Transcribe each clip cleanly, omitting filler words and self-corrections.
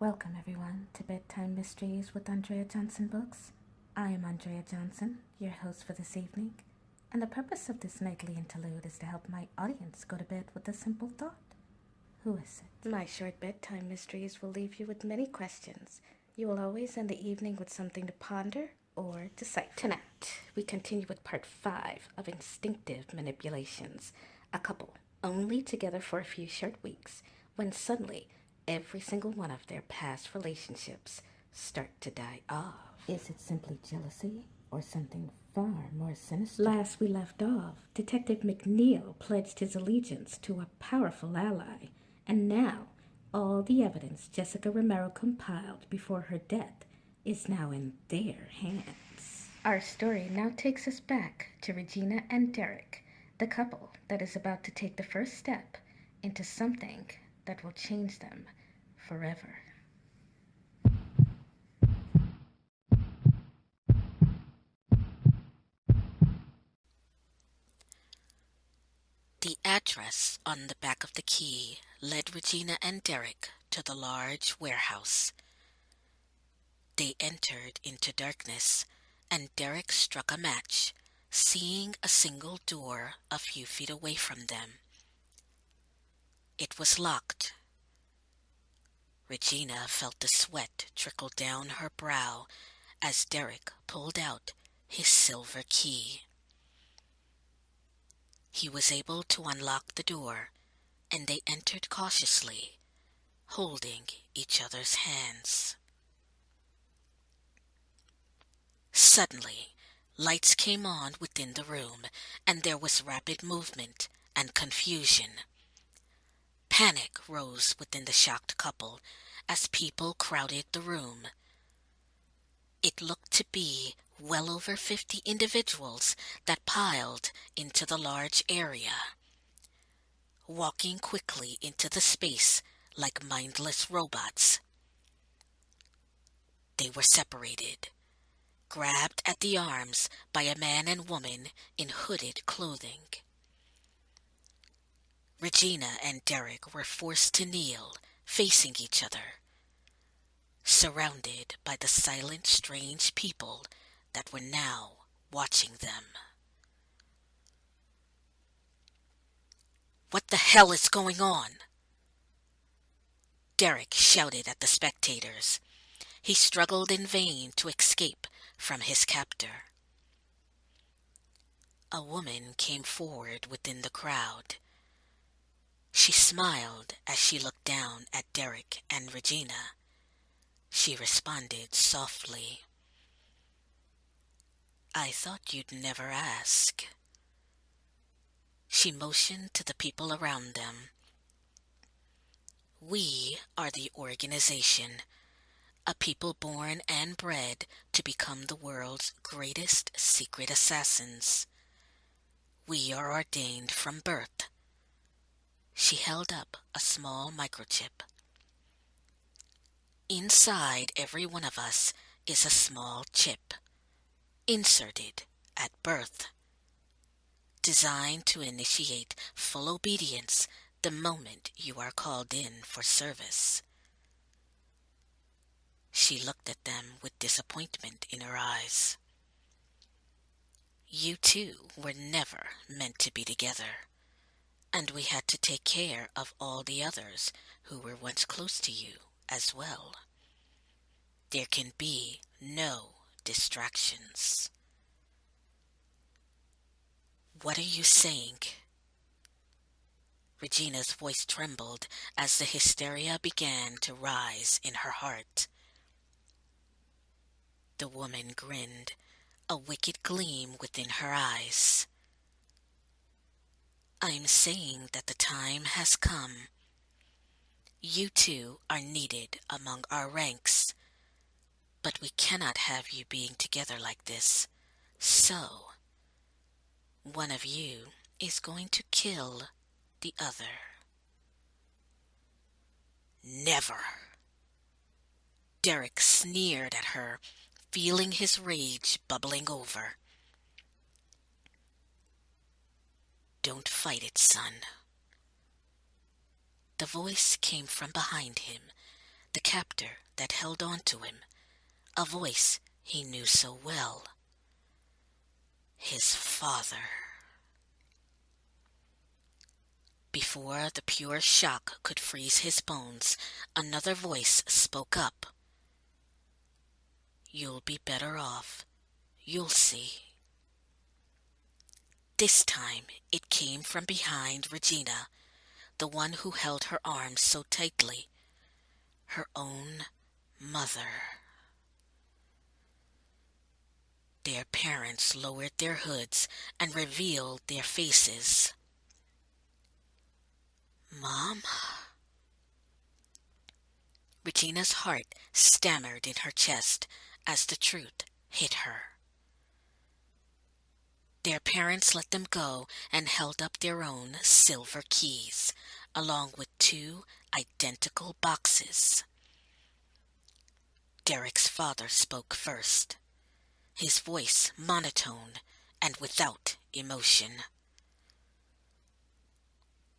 Welcome, everyone, to Bedtime Mysteries with Andreajohnsonbooks. I am Andrea Johnson, your host for this evening, and the purpose of this nightly interlude is to help my audience go to bed with a simple thought. Who is it? My short bedtime mysteries will leave you with many questions. You will always end the evening with something to ponder or decipher. Tonight, we continue with part 5 of Instinctive Manipulations. A couple, only together for a few short weeks, when suddenly every single one of their past relationships start to die off. Is it simply jealousy or something far more sinister? Last we left off, Detective McNeil pledged his allegiance to a powerful ally, and now all the evidence Jessica Romero compiled before her death is now in their hands. Our story now takes us back to Regina and Derek, the couple that is about to take the first step into something that will change them forever. The address on the back of the key led Regina and Derek to the large warehouse. They entered into darkness, and Derek struck a match, seeing a single door a few feet away from them. It was locked. Regina felt the sweat trickle down her brow as Derek pulled out his silver key. He was able to unlock the door, and they entered cautiously, holding each other's hands. Suddenly, lights came on within the room, and there was rapid movement and confusion. Panic rose within the shocked couple as people crowded the room. It looked to be well over 50 individuals that piled into the large area, walking quickly into the space like mindless robots. They were separated, grabbed at the arms by a man and woman in hooded clothing. Regina and Derek were forced to kneel, facing each other, surrounded by the silent, strange people that were now watching them. "What the hell is going on?" Derek shouted at the spectators. He struggled in vain to escape from his captor. A woman came forward within the crowd. She smiled as she looked down at Derek and Regina. She responded softly, "I thought you'd never ask." She motioned to the people around them. "We are the organization, a people born and bred to become the world's greatest secret assassins. We are ordained from birth." She held up a small microchip. "Inside every one of us is a small chip, inserted at birth, designed to initiate full obedience the moment you are called in for service." She looked at them with disappointment in her eyes. "You two were never meant to be together, and we had to take care of all the others who were once close to you as well. There can be no distractions." "What are you saying?" Regina's voice trembled as the hysteria began to rise in her heart. The woman grinned, a wicked gleam within her eyes. "I'm saying that the time has come. You two are needed among our ranks, but we cannot have you being together like this. So, one of you is going to kill the other." "Never!" Derek sneered at her, feeling his rage bubbling over. "Don't fight it, son." The voice came from behind him, the captor that held on to him, a voice he knew so well. His father. Before the pure shock could freeze his bones, another voice spoke up. You'll be better off. You'll see. This time it came from behind Regina, the one who held her arms so tightly, her own mother. Their parents lowered their hoods and revealed their faces. Mom? Regina's heart stammered in her chest as the truth hit her. Their parents let them go and held up their own silver keys, along with 2 identical boxes. Derek's father spoke first, his voice monotone and without emotion.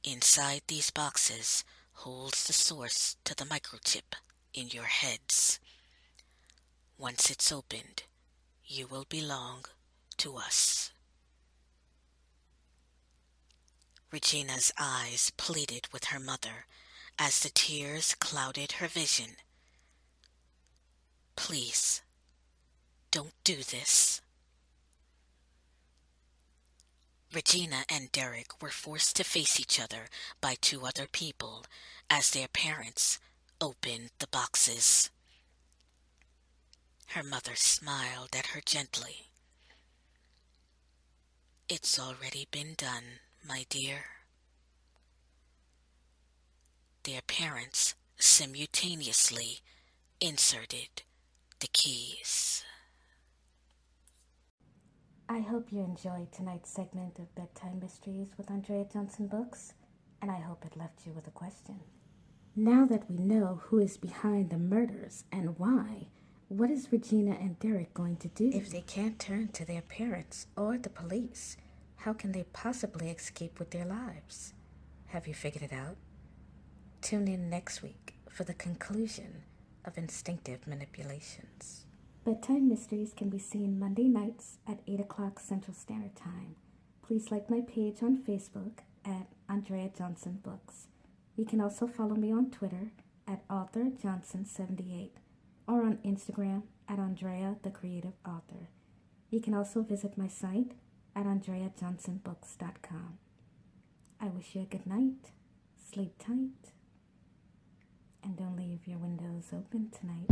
Inside these boxes holds the source to the microchip in your heads. Once it's opened, you will belong to us. Regina's eyes pleaded with her mother as the tears clouded her vision. Please, don't do this. Regina and Derek were forced to face each other by 2 other people as their parents opened the boxes. Her mother smiled at her gently. It's already been done, my dear. Their parents simultaneously inserted the keys. I hope you enjoyed tonight's segment of Bedtime Mysteries with Andreajohnsonbooks, and I hope it left you with a question. Now that we know who is behind the murders and why, what is Regina and Derek going to do? If they can't turn to their parents or the police, how can they possibly escape with their lives? Have you figured it out? Tune in next week for the conclusion of Instinctive Manipulations. Bedtime Mysteries can be seen Monday nights at 8 o'clock Central Standard Time. Please like my page on Facebook at Andreajohnsonbooks. You can also follow me on Twitter at AuthorJohnson78 or on Instagram at Andrea the Creative Author. You can also visit my site at Andreajohnsonbooks.com. I wish you a good night, sleep tight, and don't leave your windows open tonight.